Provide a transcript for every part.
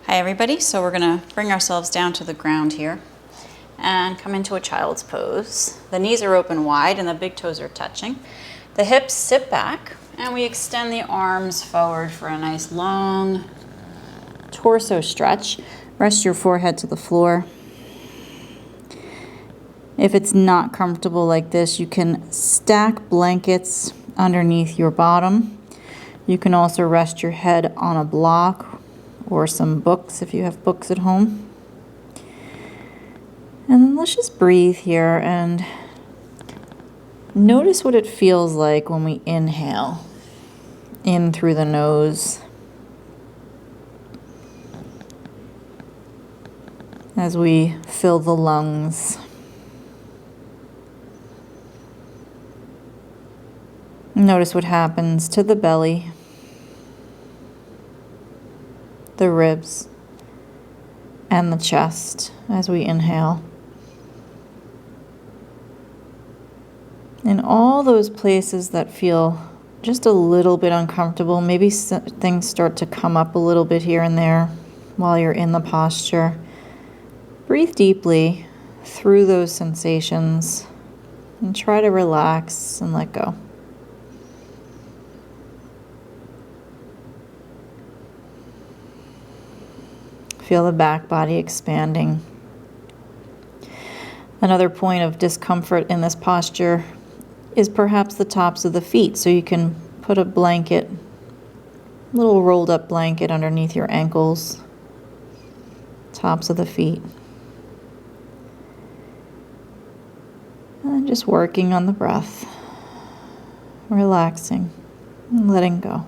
Hi everybody, so we're gonna bring ourselves down to the ground here and come into a child's pose. The knees are open wide and the big toes are touching. The hips sit back and we extend the arms forward for a nice long torso stretch. Rest your forehead to the floor. If it's not comfortable like this, you can stack blankets underneath your bottom. You can also rest your head on a block or some books if you have books at home. And then let's just breathe here and notice what it feels like when we inhale in through the nose as we fill the lungs. Notice what happens to the belly, the ribs, and the chest as we inhale. In all those places that feel just a little bit uncomfortable, maybe things start to come up a little bit here and there while you're in the posture. Breathe deeply through those sensations and try to relax and let go. Feel the back body expanding. Another point of discomfort in this posture is perhaps the tops of the feet. So you can put a blanket, little rolled up blanket underneath your ankles, tops of the feet. And just working on the breath, relaxing and letting go.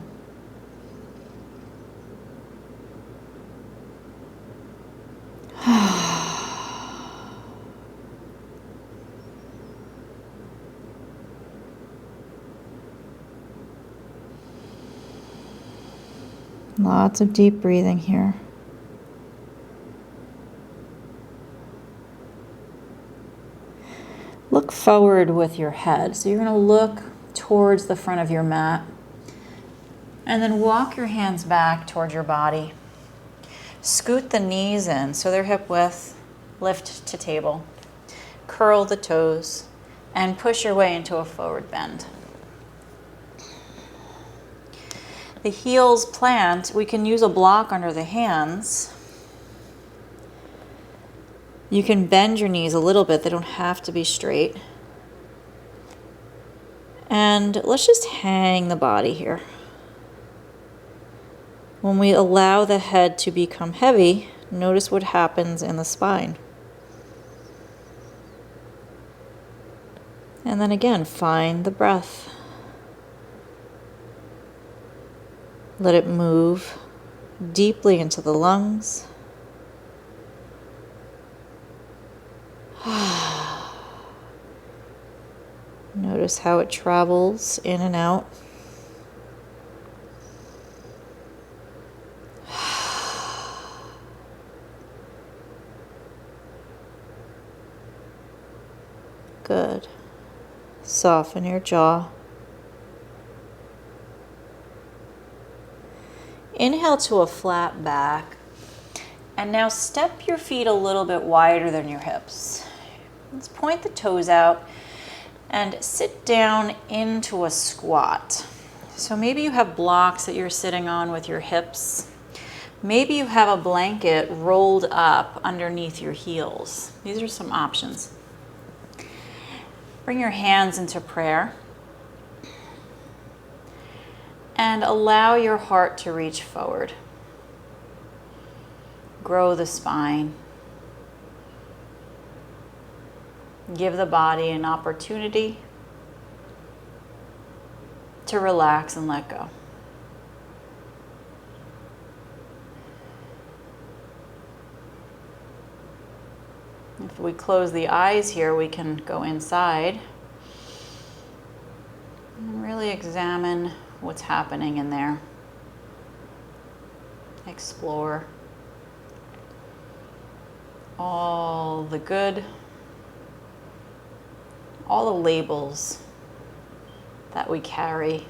Lots of deep breathing here. Look forward with your head. So you're going to look towards the front of your mat and then walk your hands back towards your body. Scoot the knees in so they're hip width, lift to table. Curl the toes and push your way into a forward bend. The heels plant, we can use a block under the hands. You can bend your knees a little bit, they don't have to be straight. And let's just hang the body here. When we allow the head to become heavy, notice what happens in the spine. And then again, find the breath. Let it move deeply into the lungs. Notice how it travels in and out. Good. Soften your jaw. Inhale to a flat back. And now step your feet a little bit wider than your hips. Let's point the toes out and sit down into a squat. So maybe you have blocks that you're sitting on with your hips. Maybe you have a blanket rolled up underneath your heels. These are some options. Bring your hands into prayer. And allow your heart to reach forward. Grow the spine. Give the body an opportunity to relax and let go. If we close the eyes here, we can go inside and really examine what's happening in there. Explore all the good, all the labels that we carry.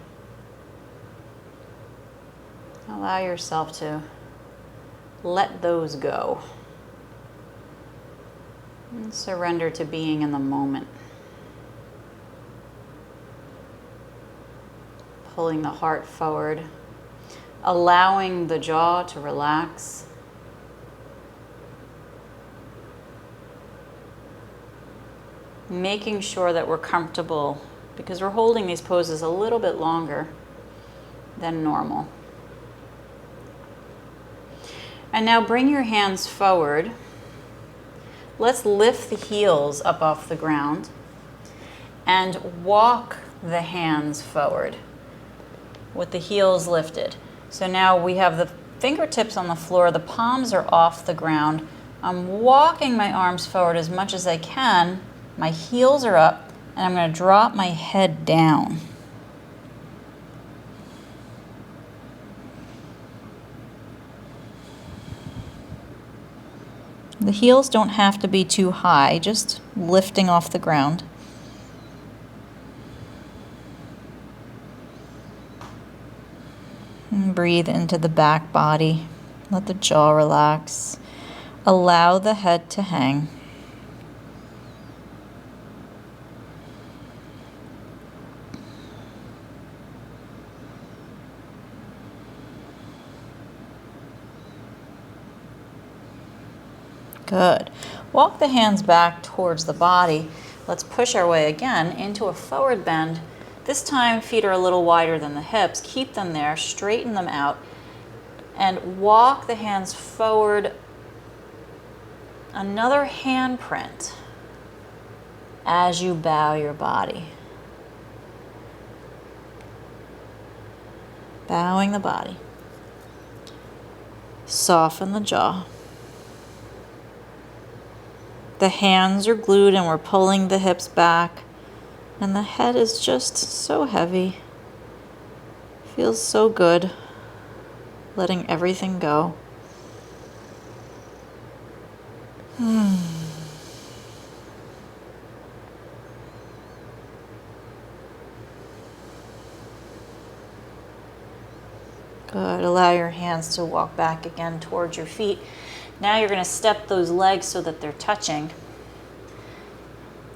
Allow yourself to let those go. And surrender to being in the moment. Pulling the heart forward, allowing the jaw to relax. Making sure that we're comfortable because we're holding these poses a little bit longer than normal. And now bring your hands forward. Let's lift the heels up off the ground and walk the hands forward with the heels lifted. So now we have the fingertips on the floor, the palms are off the ground. I'm walking my arms forward as much as I can. My heels are up, and I'm going to drop my head down. The heels don't have to be too high, just lifting off the ground. And breathe into the back body. Let the jaw relax. Allow the head to hang. Good. Walk the hands back towards the body. Let's push our way again into a forward bend. This time, feet are a little wider than the hips. Keep them there, straighten them out, and walk the hands forward. Another handprint as you bow your body. Bowing the body. Soften the jaw. The hands are glued and we're pulling the hips back. And the head is just so heavy. Feels so good. Letting everything go. Good. Allow your hands to walk back again towards your feet. Now you're going to step those legs so that they're touching.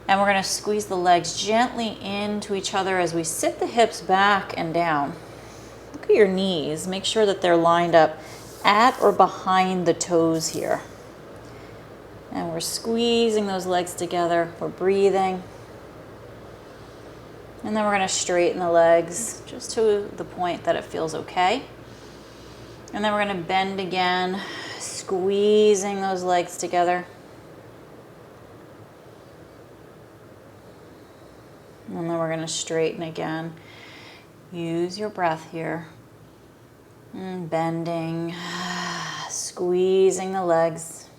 And we're going to squeeze the legs gently into each other as we sit the hips back and down. Look at your knees. Make sure that they're lined up at or behind the toes here. And we're squeezing those legs together. We're breathing. And then we're going to straighten the legs just to the point that it feels okay. And then we're going to bend again, squeezing those legs together. And then we're going to straighten again. Use your breath here. And bending, squeezing the legs.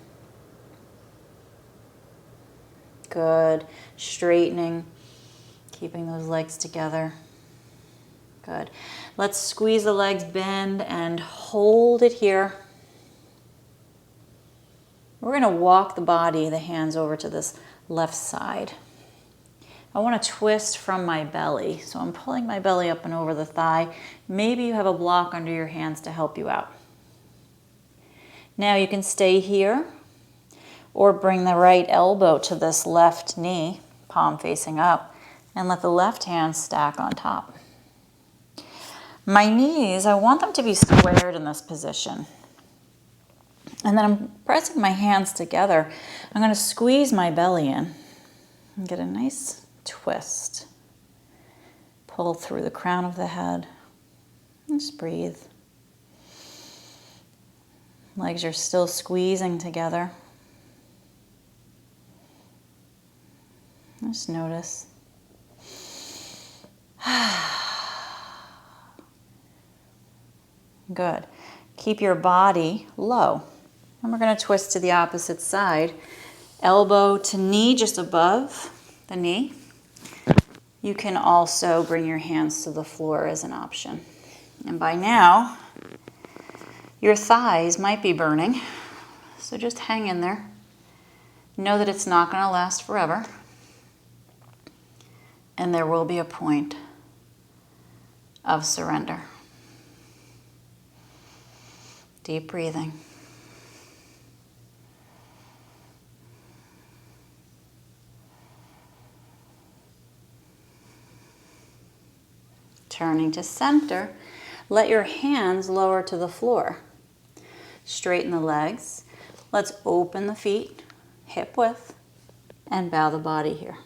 Good. Straightening, keeping those legs together. Good. Let's squeeze the legs, bend, and hold it here. We're going to walk the body, the hands over to this left side. I want to twist from my belly. So I'm pulling my belly up and over the thigh. Maybe you have a block under your hands to help you out. Now you can stay here or bring the right elbow to this left knee, palm facing up, and let the left hand stack on top. My knees, I want them to be squared in this position. And then I'm pressing my hands together. I'm going to squeeze my belly in and get a nice twist. Pull through the crown of the head. And just breathe. Legs are still squeezing together. Just notice. Good. Keep your body low. And we're going to twist to the opposite side. Elbow to knee just above the knee. You can also bring your hands to the floor as an option. And by now, your thighs might be burning. So just hang in there. Know that it's not going to last forever. And there will be a point of surrender. Deep breathing. Turning to center, let your hands lower to the floor. Straighten the legs. Let's open the feet, hip width, and bow the body here.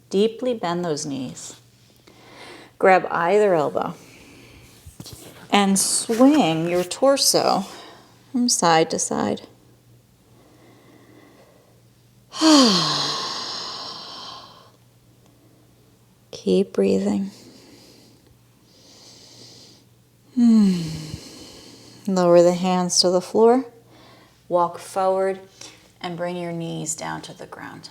Deeply bend those knees. Grab either elbow and swing your torso from side to side. Keep breathing. Lower the hands to the floor. Walk forward and bring your knees down to the ground.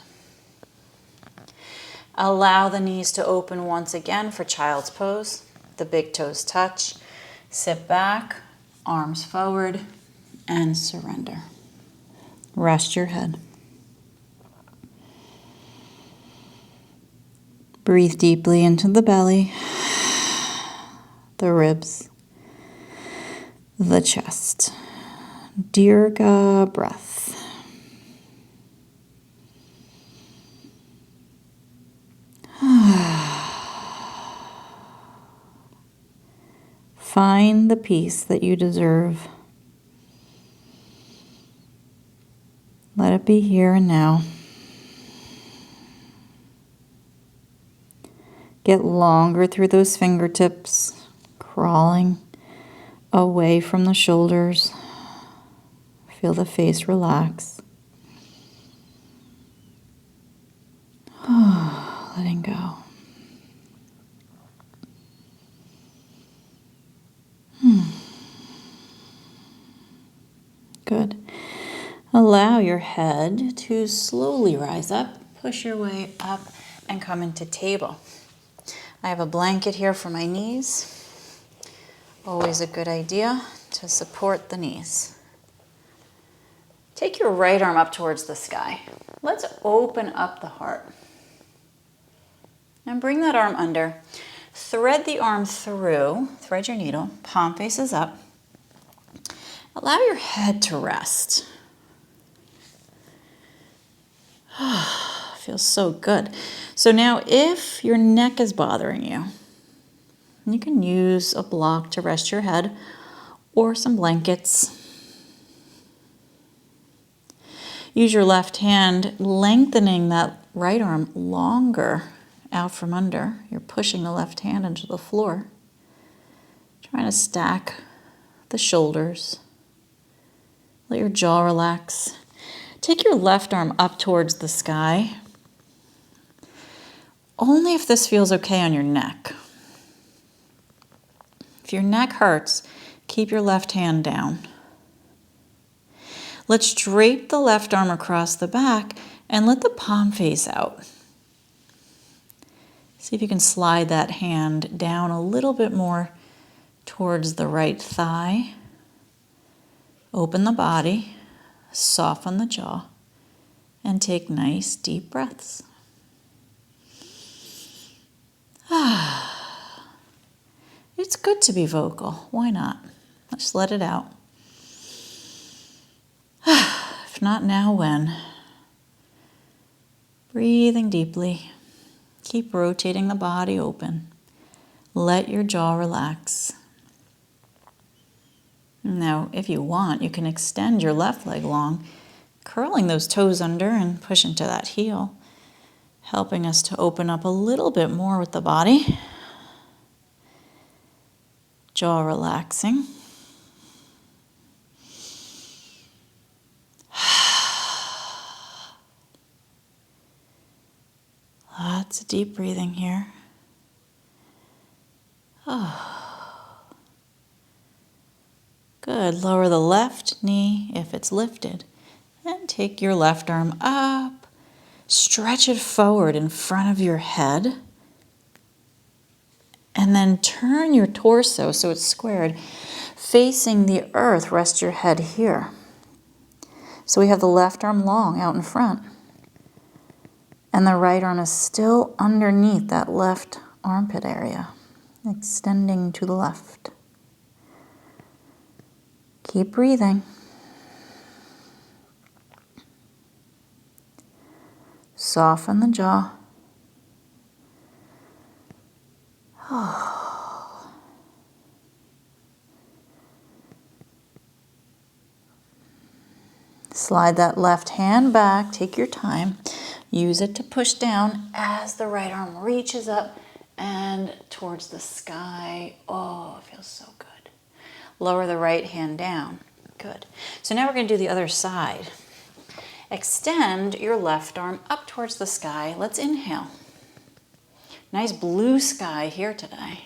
Allow the knees to open once again for child's pose. The big toes touch. Sit back, arms forward, and surrender. Rest your head. Breathe deeply into the belly, the ribs, the chest. Dirga breath. Find the peace that you deserve. Let it be here and now. Get longer through those fingertips, crawling away from the shoulders. Feel the face relax. Letting go. Good. Allow your head to slowly rise up. Push your way up and come into table. I have a blanket here for my knees. Always a good idea to support the knees. Take your right arm up towards the sky. Let's open up the heart. And bring that arm under. Thread the arm through. Thread your needle. Palm faces up. Allow your head to rest. Feels so good. So now if your neck is bothering you, you can use a block to rest your head or some blankets. Use your left hand, lengthening that right arm longer out from under. You're pushing the left hand into the floor. Trying to stack the shoulders. Let your jaw relax. Take your left arm up towards the sky. Only if this feels okay on your neck. If your neck hurts, keep your left hand down. Let's drape the left arm across the back and let the palm face out. See if you can slide that hand down a little bit more towards the right thigh. Open the body, soften the jaw, and take nice deep breaths. It's good to be vocal. Why not? Just let it out. If not now, when? Breathing deeply. Keep rotating the body open. Let your jaw relax. Now, if you want, you can extend your left leg long, curling those toes under and push into that heel, helping us to open up a little bit more with the body. Jaw relaxing. Lots of deep breathing here. Good. Lower the left knee if it's lifted. And take your left arm up. Stretch it forward in front of your head. And then turn your torso so it's squared. Facing the earth, rest your head here. So we have the left arm long out in front. And the right arm is still underneath that left armpit area, extending to the left. Keep breathing. Soften the jaw. Slide that left hand back, take your time. Use it to push down as the right arm reaches up and towards the sky. Oh, it feels so good. Lower the right hand down. Good. So now we're going to do the other side. Extend your left arm up towards the sky. Let's inhale. Nice blue sky here today.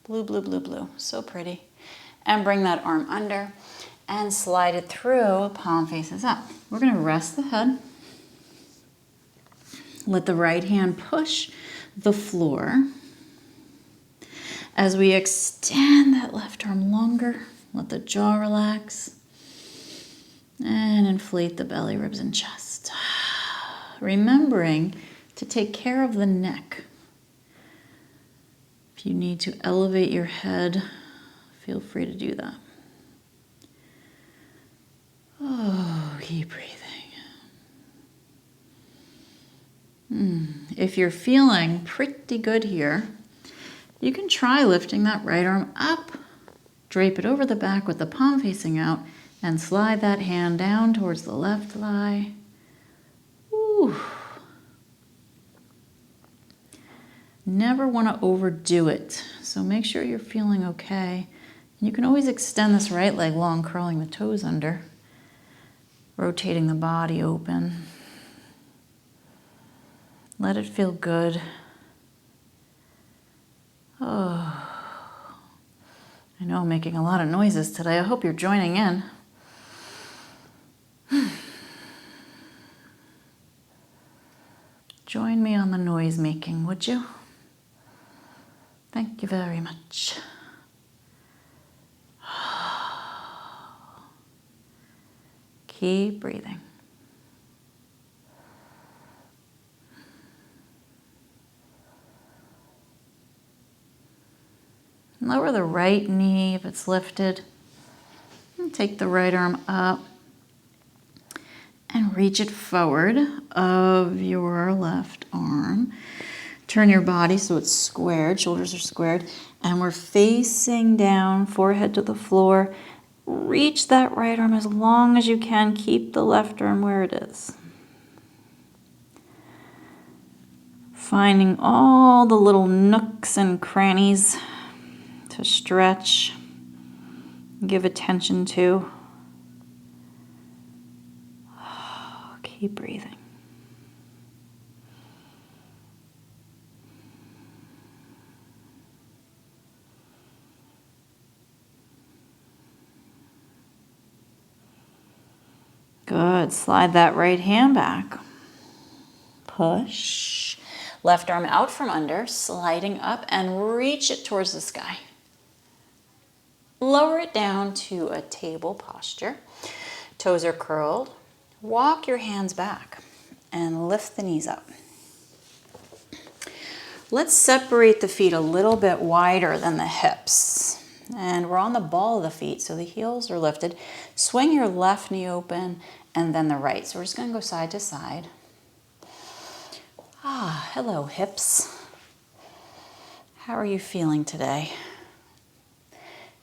Blue, blue, blue, blue. So pretty. And bring that arm under and slide it through, palm faces up. We're going to rest the head. Let the right hand push the floor. As we extend that left arm longer, let the jaw relax. And inflate the belly, ribs, and chest. Remembering to take care of the neck. If you need to elevate your head, feel free to do that. Oh, keep breathing. If you're feeling pretty good here, you can try lifting that right arm up, drape it over the back with the palm facing out, and slide that hand down towards the left thigh. Ooh. Never want to overdo it, so make sure you're feeling okay. You can always extend this right leg long, curling the toes under, rotating the body open. Let it feel good. Oh, I know I'm making a lot of noises today. I hope you're joining in. Join me on the noise making, would you? Thank you very much. Keep breathing. Lower the right knee if it's lifted. And take the right arm up and reach it forward of your left arm. Turn your body so it's squared, shoulders are squared, and we're facing down, forehead to the floor. Reach that right arm as long as you can. Keep the left arm where it is. Finding all the little nooks and crannies to stretch, give attention to. Oh, keep breathing. Good. Slide that right hand back. Push. Left arm out from under, sliding up and reach it towards the sky. Lower it down to a table posture. Toes are curled. Walk your hands back and lift the knees up. Let's separate the feet a little bit wider than the hips. And we're on the ball of the feet, so the heels are lifted. Swing your left knee open and then the right. So we're just going to go side to side. Ah, hello hips. How are you feeling today?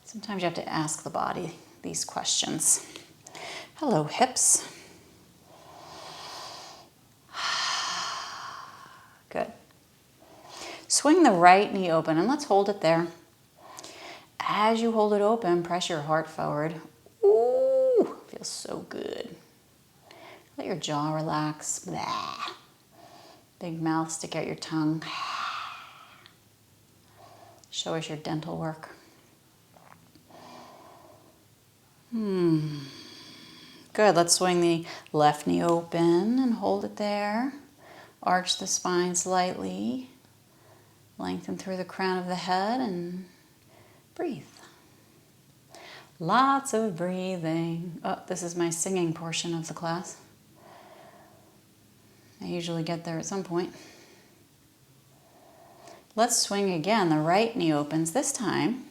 Sometimes you have to ask the body these questions. Hello hips. Good. Swing the right knee open and let's hold it there. As you hold it open, press your heart forward. Ooh, feels so good. Let your jaw relax. Blah. Big mouth, stick out your tongue. Show us your dental work. Good, let's swing the left knee open and hold it there. Arch the spine slightly. Lengthen through the crown of the head and breathe. Lots of breathing. Oh, this is my singing portion of the class. I usually get there at some point. Let's swing again. The right knee opens. This time,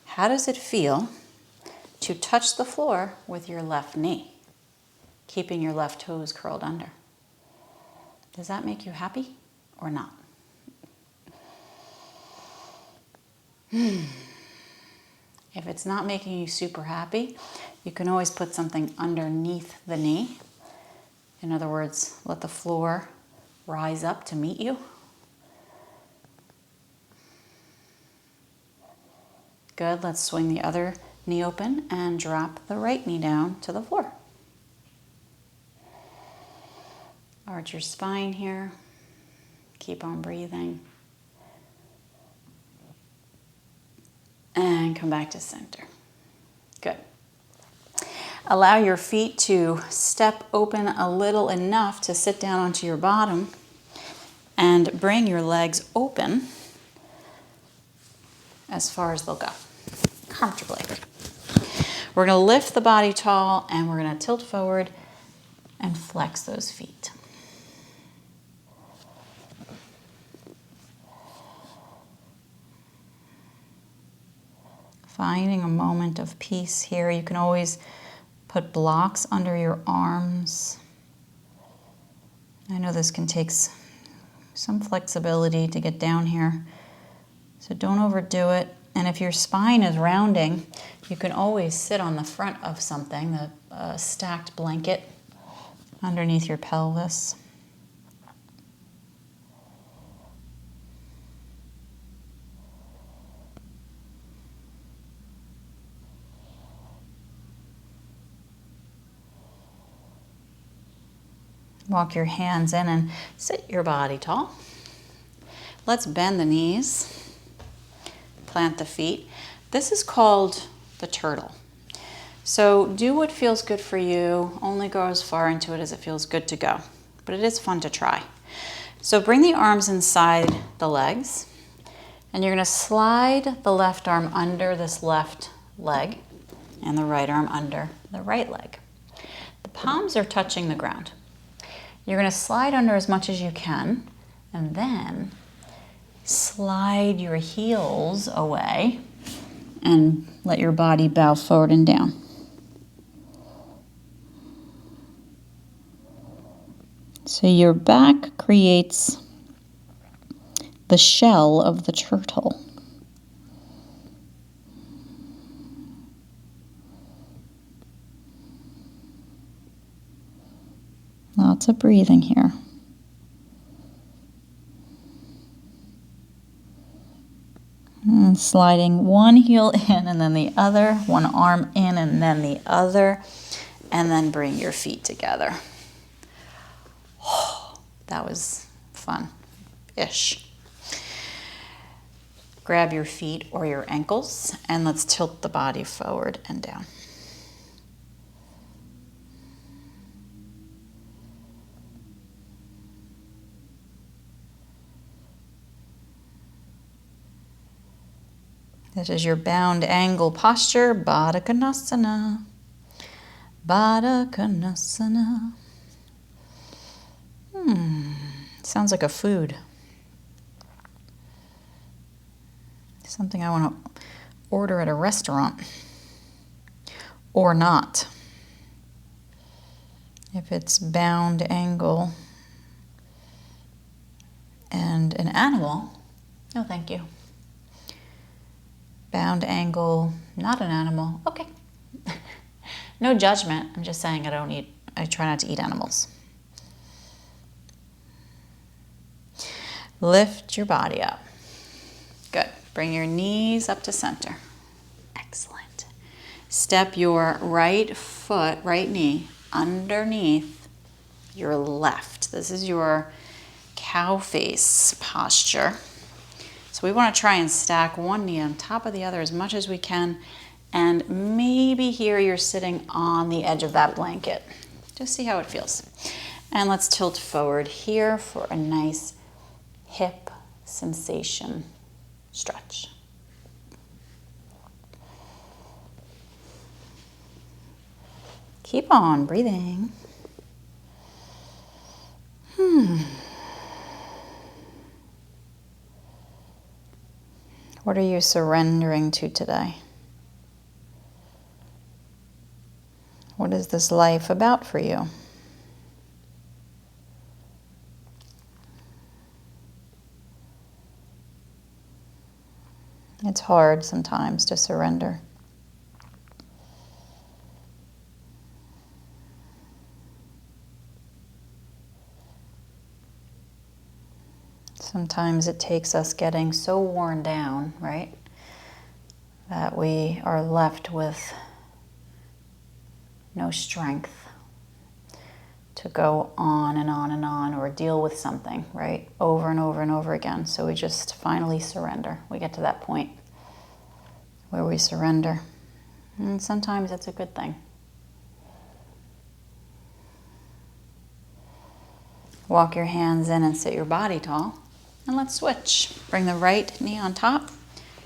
how does it feel to touch the floor with your left knee, keeping your left toes curled under? Does that make you happy or not? If it's not making you super happy, you can always put something underneath the knee. In other words, let the floor rise up to meet you. Good, let's swing the other knee open and drop the right knee down to the floor. Arch your spine here. Keep on breathing. And come back to center. Good. Allow your feet to step open a little enough to sit down onto your bottom and bring your legs open as far as they'll go, comfortably. We're going to lift the body tall and we're going to tilt forward and flex those feet. Finding a moment of peace here. You can always put blocks under your arms. I know this can take some flexibility to get down here, so don't overdo it. And if your spine is rounding, you can always sit on the front of something, a stacked blanket underneath your pelvis. Walk your hands in and sit your body tall. Let's bend the knees, plant the feet. This is called the turtle. So do what feels good for you. Only go as far into it as it feels good to go. But it is fun to try. So bring the arms inside the legs. And you're going to slide the left arm under this left leg and the right arm under the right leg. The palms are touching the ground. You're going to slide under as much as you can, and then slide your heels away and let your body bow forward and down. So your back creates the shell of the turtle. Lots of breathing here. And sliding one heel in and then the other, one arm in and then the other, and then bring your feet together. Oh, that was fun-ish. Grab your feet or your ankles and let's tilt the body forward and down. This is your bound angle posture, Baddha Konasana. Baddha Konasana. Sounds like a food. Something I want to order at a restaurant. Or not. If it's bound angle and an animal, no thank you. Bound angle, not an animal, okay. No judgment, I'm just saying I try not to eat animals. Lift your body up. Good, bring your knees up to center. Excellent. Step your right foot, right knee, underneath your left. This is your cow face posture. So we want to try and stack one knee on top of the other as much as we can. And maybe here you're sitting on the edge of that blanket. Just see how it feels. And let's tilt forward here for a nice hip sensation stretch. Keep on breathing. What are you surrendering to today? What is this life about for you? It's hard sometimes to surrender. Sometimes it takes us getting so worn down, right, that we are left with no strength to go on and on and on or deal with something, right, over and over and over again. So we just finally surrender. We get to that point where we surrender. And sometimes it's a good thing. Walk your hands in and sit your body tall. And let's switch. Bring the right knee on top,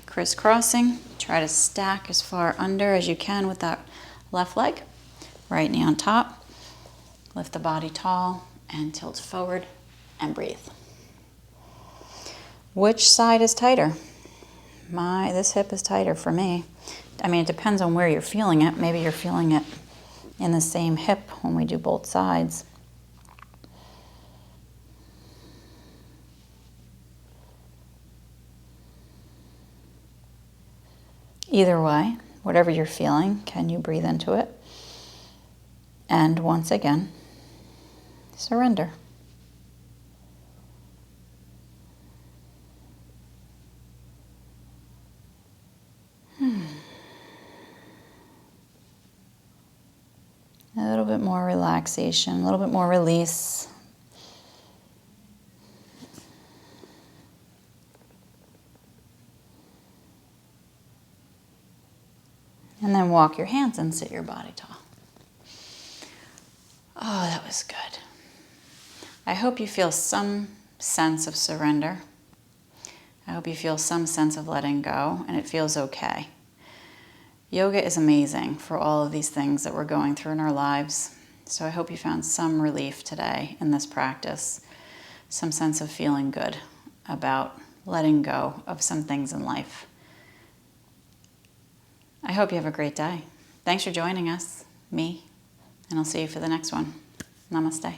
crisscrossing. Try to stack as far under as you can with that left leg. Right knee on top. Lift the body tall and tilt forward and breathe. Which side is tighter? This hip is tighter for me. I mean, it depends on where you're feeling it. Maybe you're feeling it in the same hip when we do both sides. Either way, whatever you're feeling, can you breathe into it? And once again, surrender. A little bit more relaxation, a little bit more release. And then walk your hands and sit your body tall. Oh, that was good. I hope you feel some sense of surrender. I hope you feel some sense of letting go, and it feels okay. Yoga is amazing for all of these things that we're going through in our lives. So I hope you found some relief today in this practice, some sense of feeling good about letting go of some things in life. I hope you have a great day. Thanks for joining us, me, and I'll see you for the next one. Namaste.